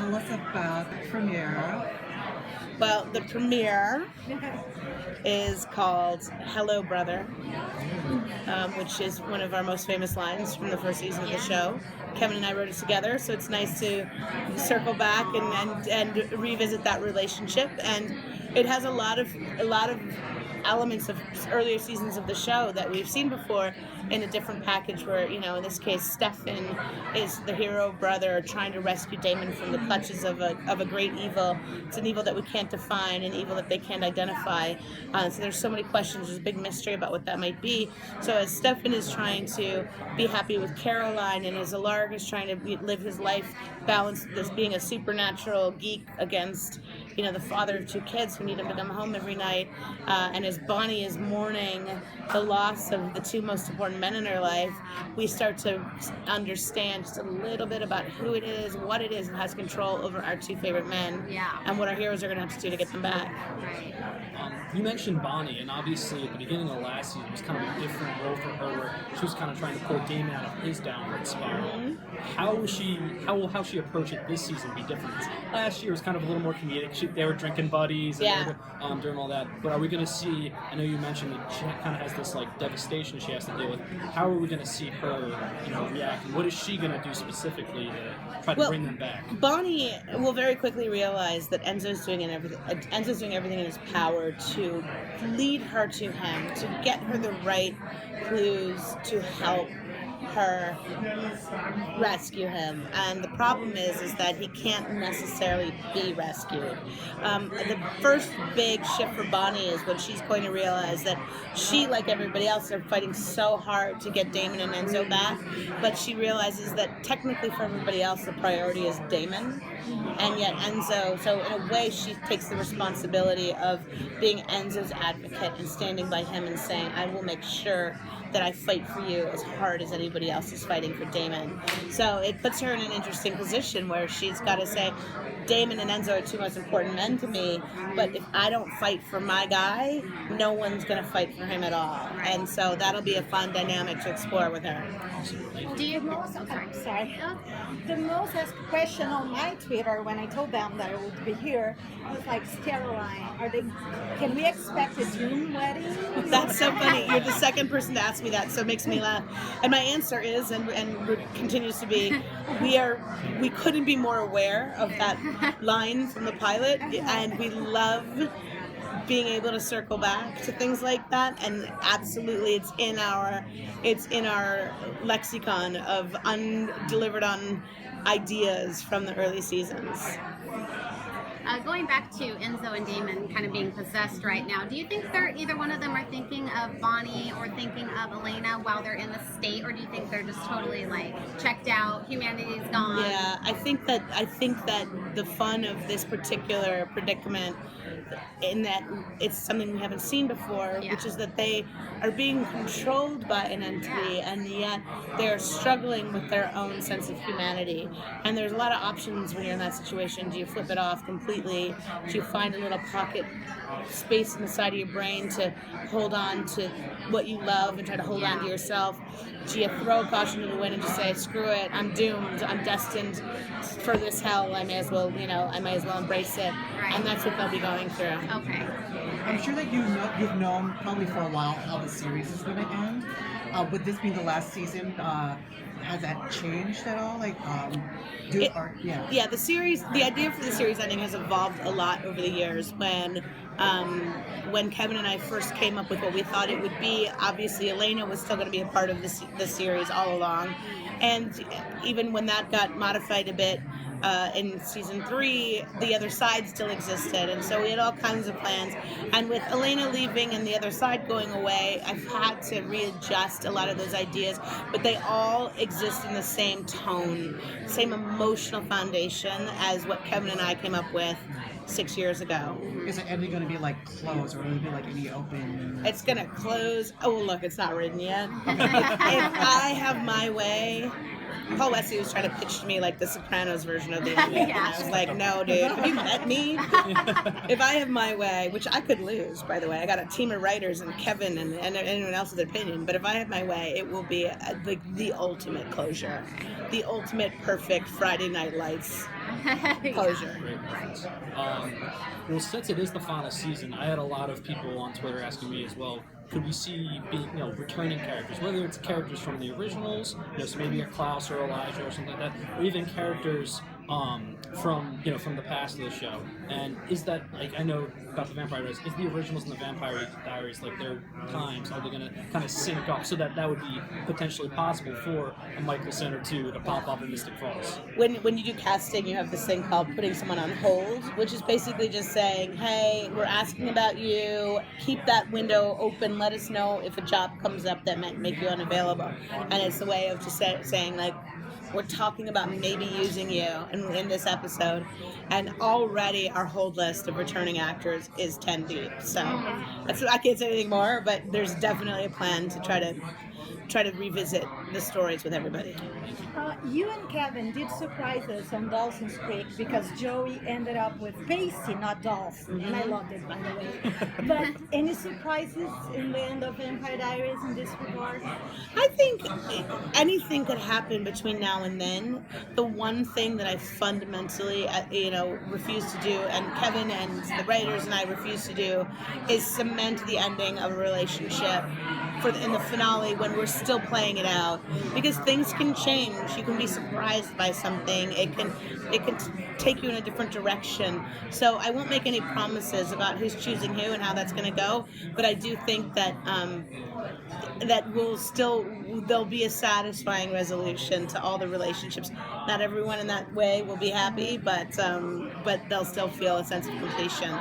tell us about the premiere. Well, the premiere is called Hello Brother, which is one of our most famous lines from the first season of the show. Kevin and I wrote it together, so it's nice to circle back and revisit that relationship. And it has a lot of elements of earlier seasons of the show that we've seen before in a different package where, in this case, Stefan is the hero brother trying to rescue Damon from the clutches of a great evil. It's an evil that we can't define, an evil that they can't identify. So there's so many questions. There's a big mystery about what that might be. So as Stefan is trying to be happy with Caroline, and as Alaric is trying to live his life, balance this being a supernatural geek against the father of two kids who need him to come home every night, and as Bonnie is mourning the loss of the two most important men in her life, we start to understand just a little bit about who it is, what it is, and has control over our two favorite men, and what our heroes are going to have to do to get them back. Right. You mentioned Bonnie, and obviously at the beginning of last season it was kind of a different role for her, where she was kind of trying to pull Damon out of his downward spiral. Mm-hmm. How will she approach it this season be different? Last year was kind of a little more comedic. They were drinking buddies and during all that. But are we going to see? I know you mentioned that she kind of has this like devastation she has to deal with. How are we going to see her, react? And what is she going to do specifically to try to bring them back? Bonnie will very quickly realize that Enzo's doing everything in his power to lead her to him, to get her the right clues to help her rescue him. And the problem is that he can't necessarily be rescued. The first big shift for Bonnie is when she's going to realize that she, like everybody else, are fighting so hard to get Damon and Enzo back, but she realizes that technically for everybody else the priority is Damon, and yet Enzo, so in a way she takes the responsibility of being Enzo's advocate and standing by him and saying, I will make sure that I fight for you as hard as anybody else is fighting for Damon. So it puts her in an interesting position where she's got to say, Damon and Enzo are two most important men to me, but if I don't fight for my guy, no one's going to fight for him at all. And so that'll be a fun dynamic to explore with her. Do you The most asked question on my Twitter when I told them that I would be here was like, Caroline, can we expect a June wedding? That's so funny. You're the second person to ask me that, so it makes me laugh. And my answer is, and continues to be, we couldn't be more aware of that line from the pilot, and we love being able to circle back to things like that, and absolutely it's in our lexicon of undelivered on ideas from the early seasons. Going back to Enzo and Damon kind of being possessed right now, do you think either one of them are thinking of Bonnie or thinking of Elena while they're in the state, or do you think they're just totally like checked out, humanity's gone? Yeah, I think that the fun of this particular predicament, in that it's something we haven't seen before, which is that they are being controlled by an entity, and yet they're struggling with their own sense of humanity. And there's a lot of options when you're in that situation. Do you flip it off completely? Do you find a little pocket space in the side of your brain to hold on to what you love and try to hold on to yourself? Do you throw caution to the wind and just say, screw it, I'm doomed, I'm destined for this hell, I may as well embrace it. Right. And that's what they'll be going through. Okay. I'm sure that you've known probably for a while how the series is going to end. With this being the last season, has that changed at all? The idea for the series ending has evolved a lot over the years. When Kevin and I first came up with what we thought it would be, obviously Elena was still going to be a part of the series all along, and even when that got modified a bit in season 3, the other side still existed, and so we had all kinds of plans. And with Elena leaving and the other side going away, I've had to readjust a lot of those ideas, but they all exist in the same tone, same emotional foundation as what Kevin and I came up with 6 years ago. Is it ending going to be like closed, or will it be like any open? It's going to close. Oh, look, it's not written yet. If I have my way, Paul Wesley was trying to pitch to me like the Sopranos version of the ending. Yeah. And I was like, no, dude, have you met me? If I have my way, which I could lose, by the way, I got a team of writers and Kevin and anyone else's opinion, but if I have my way, it will be like the ultimate closure, the ultimate perfect Friday Night Lights closure. Great reference. Well, since it is the final season, I had a lot of people on Twitter asking me as well, could we see returning characters, whether it's characters from the originals, so maybe a Klaus or Elijah or something like that, or even characters from the past of the show. And is that, like, I know about the Vampire Diaries, is the originals and the Vampire Diaries, like, their times, are they going to kind of sync up so that would be potentially possible for a Michelson or two to pop up in Mystic Falls? When you do casting, you have this thing called putting someone on hold, which is basically just saying, hey, we're asking about you, keep that window open, let us know if a job comes up that might make you unavailable. And it's a way of just saying, like, we're talking about maybe using you in this episode, and already our hold list of returning actors is 10 deep. So I can't say anything more, but there's definitely a plan to try to revisit the stories with everybody. You and Kevin did surprise us on Dawson's Creek because Joey ended up with Pacey, not Dawson, and I loved it, by the way. But any surprises in the end of Vampire Diaries in this regard? I think anything could happen between now and then. The one thing that I fundamentally, refuse to do, and Kevin and the writers and I refuse to do, is cement the ending of a relationship in the finale when we're still playing it out, because things can change. You can be surprised by something. It can take you in a different direction. So I won't make any promises about who's choosing who and how that's going to go. But I do think that there'll be a satisfying resolution to all the relationships. Not everyone in that way will be happy, but they'll still feel a sense of completion.